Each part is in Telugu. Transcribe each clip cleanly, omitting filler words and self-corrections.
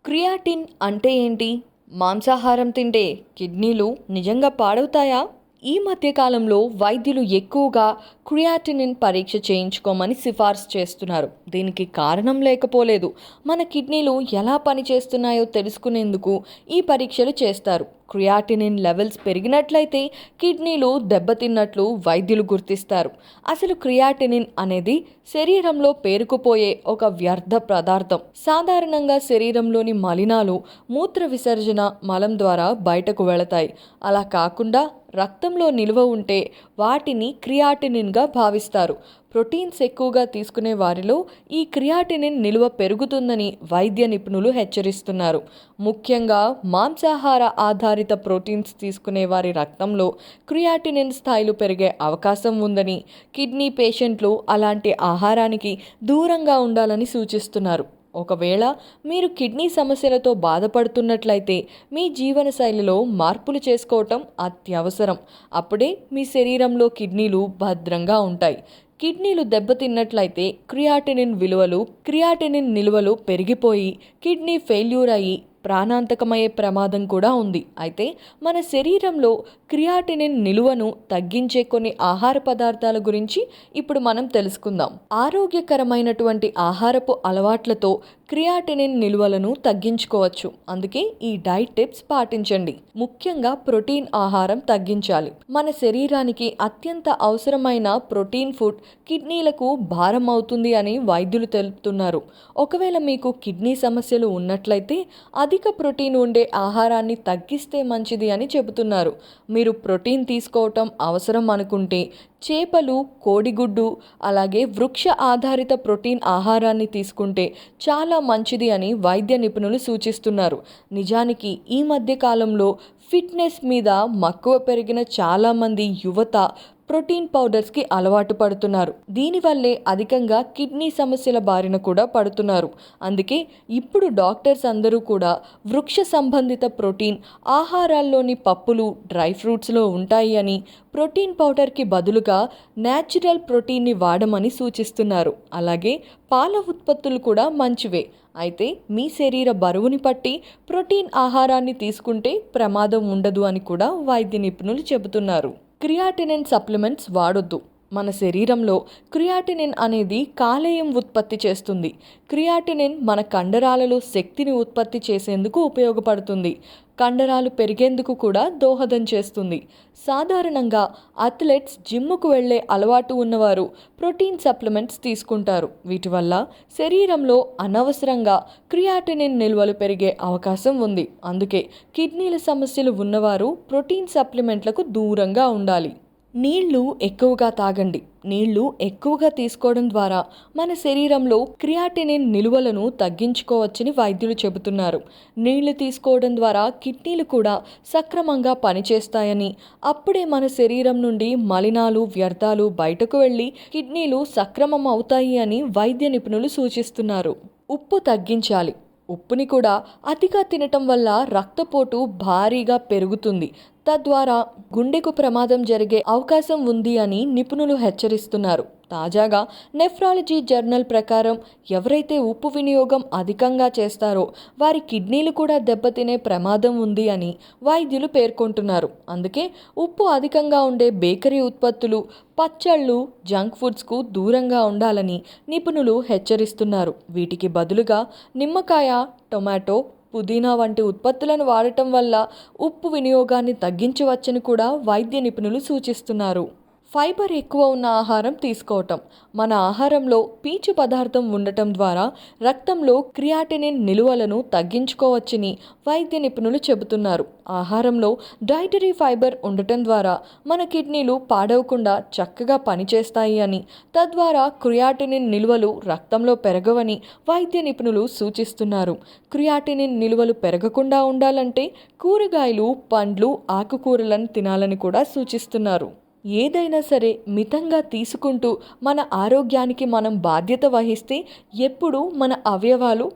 క్రియాటిన్ అంటే ఏంటి? మాంసాహారం తింటే కిడ్నీలు నిజంగా పాడవుతాయా? ఈ మధ్య కాలంలో వైద్యులు ఎక్కువగా క్రియాటినిన్ పరీక్ష చేయించుకోమని సిఫార్సు చేస్తున్నారు. దీనికి కారణం లేకపోలేదు. మన కిడ్నీలు ఎలా పనిచేస్తున్నాయో తెలుసుకునేందుకు ఈ పరీక్షలు చేస్తారు. క్రియాటినిన్ లెవెల్స్ పెరిగినట్లయితే కిడ్నీలు దెబ్బతిన్నట్లు వైద్యులు గుర్తిస్తారు. అసలు క్రియాటినిన్ అనేది శరీరంలో పేరుకుపోయే ఒక వ్యర్థ పదార్థం. సాధారణంగా శరీరంలోని మలినాలు మూత్ర విసర్జన మలం ద్వారా బయటకు వెళతాయి. అలా కాకుండా రక్తంలో నిల్వ ఉంటే వాటిని క్రియాటినిన్గా భావిస్తారు. ప్రోటీన్స్ ఎక్కువగా తీసుకునే వారిలో ఈ క్రియాటినిన్ నిల్వ పెరుగుతుందని వైద్య నిపుణులు హెచ్చరిస్తున్నారు. ముఖ్యంగా మాంసాహార ఆధారిత ప్రోటీన్స్ తీసుకునే వారి రక్తంలో క్రియాటినిన్ స్థాయిలు పెరిగే అవకాశం ఉందని, కిడ్నీ పేషెంట్లు అలాంటి ఆహారానికి దూరంగా ఉండాలని సూచిస్తున్నారు. ఒకవేళ మీరు కిడ్నీ సమస్యలతో బాధపడుతున్నట్లయితే మీ జీవనశైలిలో మార్పులు చేసుకోవటం అత్యవసరం. అప్పుడే మీ శరీరంలో కిడ్నీలు భద్రంగా ఉంటాయి. కిడ్నీలు దెబ్బతిన్నట్లయితే క్రియాటినిన్ నిల్వలు పెరిగిపోయి కిడ్నీ ఫెయిల్యూర్ అయ్యి ప్రాణాంతకమయ్యే ప్రమాదం కూడా ఉంది. అయితే మన శరీరంలో క్రియాటినిన్ నిలువను తగ్గించే కొన్ని ఆహార పదార్థాల గురించి ఇప్పుడు మనం తెలుసుకుందాం. ఆరోగ్యకరమైనటువంటి ఆహారపు అలవాట్లతో క్రియాటినిన్ నిల్వలను తగ్గించుకోవచ్చు. అందుకే ఈ డైట్ టిప్స్ పాటించండి. ముఖ్యంగా ప్రోటీన్ ఆహారం తగ్గించాలి. మన శరీరానికి అత్యంత అవసరమైన ప్రోటీన్ ఫుడ్ కిడ్నీలకు భారం అవుతుంది అని వైద్యులు తెలుపుతున్నారు. ఒకవేళ మీకు కిడ్నీ సమస్యలు ఉన్నట్లయితే అధిక ప్రోటీన్ ఉండే ఆహారాన్ని తగ్గిస్తే మంచిది అని చెబుతున్నారు. మీరు ప్రోటీన్ తీసుకోవటం అవసరం అనుకుంటే చేపలు, కోడిగుడ్డు, అలాగే వృక్ష ఆధారిత ప్రోటీన్ ఆహారాన్ని తీసుకుంటే చాలా మంచిది అని వైద్య నిపుణులు సూచిస్తున్నారు. నిజానికి ఈ మధ్య కాలంలో ఫిట్నెస్ మీద మక్కువ పెరిగిన చాలామంది యువత ప్రోటీన్ పౌడర్స్కి అలవాటు పడుతున్నారు. దీనివల్లే అధికంగా కిడ్నీ సమస్యల బారిన కూడా పడుతున్నారు. అందుకే ఇప్పుడు డాక్టర్స్ అందరూ కూడా వృక్ష సంబంధిత ప్రోటీన్ ఆహారాల్లోని పప్పులు, డ్రై ఫ్రూట్స్లో ఉంటాయి అని, ప్రోటీన్ పౌడర్కి బదులుగా న్యాచురల్ ప్రోటీన్ని వాడమని సూచిస్తున్నారు. అలాగే పాల ఉత్పత్తులు కూడా మంచివే. అయితే మీ శరీర బరువుని బట్టి ప్రోటీన్ ఆహారాన్ని తీసుకుంటే ప్రమాదం ఉండదు అని కూడా వైద్య నిపుణులు చెబుతున్నారు. క్రియాటినిన్ సప్లిమెంట్స్ వాడొద్దు. మన శరీరంలో క్రియాటినిన్ అనేది కాలేయం ఉత్పత్తి చేస్తుంది. క్రియాటినిన్ మన కండరాలలో శక్తిని ఉత్పత్తి చేసేందుకు ఉపయోగపడుతుంది. కండరాలు పెరిగేందుకు కూడా దోహదం చేస్తుంది. సాధారణంగా అథ్లెట్స్ జిమ్ముకు వెళ్లే అలవాటు ఉన్నవారు ప్రోటీన్ సప్లిమెంట్స్ తీసుకుంటారు. వీటి వల్ల శరీరంలో అనవసరంగా క్రియాటినిన్ నిల్వలు పెరిగే అవకాశం ఉంది. అందుకే కిడ్నీల సమస్యలు ఉన్నవారు ప్రోటీన్ సప్లిమెంట్లకు దూరంగా ఉండాలి. నీళ్లు ఎక్కువగా తాగండి. నీళ్లు ఎక్కువగా తీసుకోవడం ద్వారా మన శరీరంలో క్రియాటినిన్ నిల్వలను తగ్గించుకోవచ్చని వైద్యులు చెబుతున్నారు. నీళ్లు తీసుకోవడం ద్వారా కిడ్నీలు కూడా సక్రమంగా పనిచేస్తాయని, అప్పుడే మన శరీరం నుండి మలినాలు, వ్యర్థాలు బయటకు వెళ్ళి కిడ్నీలు సక్రమం అవుతాయి అని వైద్య నిపుణులు సూచిస్తున్నారు. ఉప్పు తగ్గించాలి. ఉప్పుని కూడా అతిగా తినటం వల్ల రక్తపోటు భారీగా పెరుగుతుంది. తద్వారా గుండెకు ప్రమాదం జరిగే అవకాశం ఉంది అని నిపుణులు హెచ్చరిస్తున్నారు. తాజాగా నెఫ్రాలజీ జర్నల్ ప్రకారం ఎవరైతే ఉప్పు వినియోగం అధికంగా చేస్తారో వారి కిడ్నీలు కూడా దెబ్బతినే ప్రమాదం ఉంది అని వైద్యులు పేర్కొంటున్నారు. అందుకే ఉప్పు అధికంగా ఉండే బేకరీ ఉత్పత్తులు, పచ్చళ్ళు, జంక్ ఫుడ్స్కు దూరంగా ఉండాలని నిపుణులు హెచ్చరిస్తున్నారు. వీటికి బదులుగా నిమ్మకాయ, టొమాటో, పుదీనా వంటి ఉత్పత్తులను వాడటం వల్ల ఉప్పు వినియోగాన్ని తగ్గించవచ్చని కూడా వైద్య నిపుణులు సూచిస్తున్నారు. ఫైబర్ ఎక్కువ ఉన్న ఆహారం తీసుకోవటం. మన ఆహారంలో పీచు పదార్థం ఉండటం ద్వారా రక్తంలో క్రియాటినిన్ నిలువలను తగ్గించుకోవచ్చని వైద్య నిపుణులు చెబుతున్నారు. ఆహారంలో డైటరీ ఫైబర్ ఉండటం ద్వారా మన కిడ్నీలు పాడవకుండా చక్కగా పనిచేస్తాయి అని, తద్వారా క్రియాటినిన్ నిల్వలు రక్తంలో పెరగవని వైద్య నిపుణులు సూచిస్తున్నారు. క్రియాటినిన్ నిల్వలు పెరగకుండా ఉండాలంటే కూరగాయలు, పండ్లు, ఆకుకూరలను తినాలని కూడా సూచిస్తున్నారు. ఏదైనా సరే మితంగా తీసుకుంటూ మన ఆరోగ్యానికి మనం బాధ్యత వహిస్తే ఎప్పుడూ మన అవయవాలు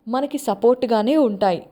మనకి సపోర్ట్గానే ఉంటాయి.